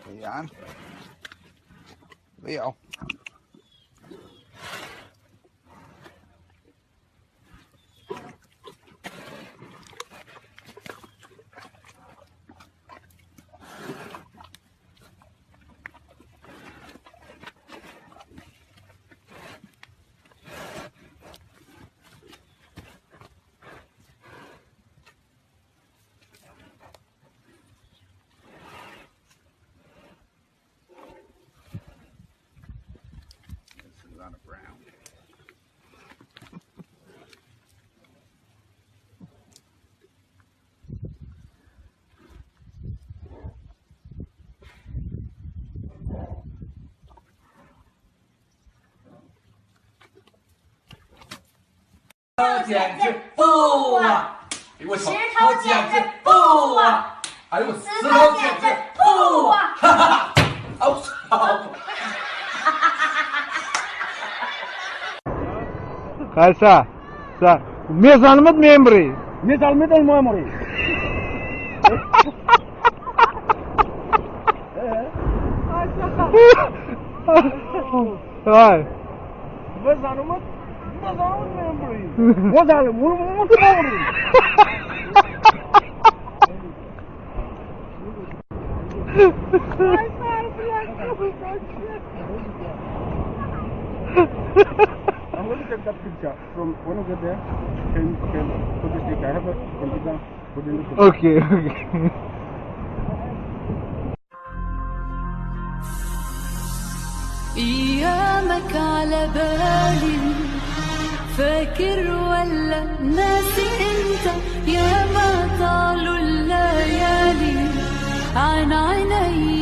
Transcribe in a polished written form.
Ayan. Ayaw. On the ground.简直不啊！我石头简直不啊！哎呦，石头简直不啊！哈哈！哦，好。Kaysa, sa mezalmet memory. Mezalmet memory. Vay. Mezalmet memory. Mezalmet memory. I'm going to take that picture from when you get there. Can put this picture. I have a computer. Put in the picture. Okay, okay. ايامك على بالي فاكر ولا ناسي انت يا ما طالوا الليالي عن عيني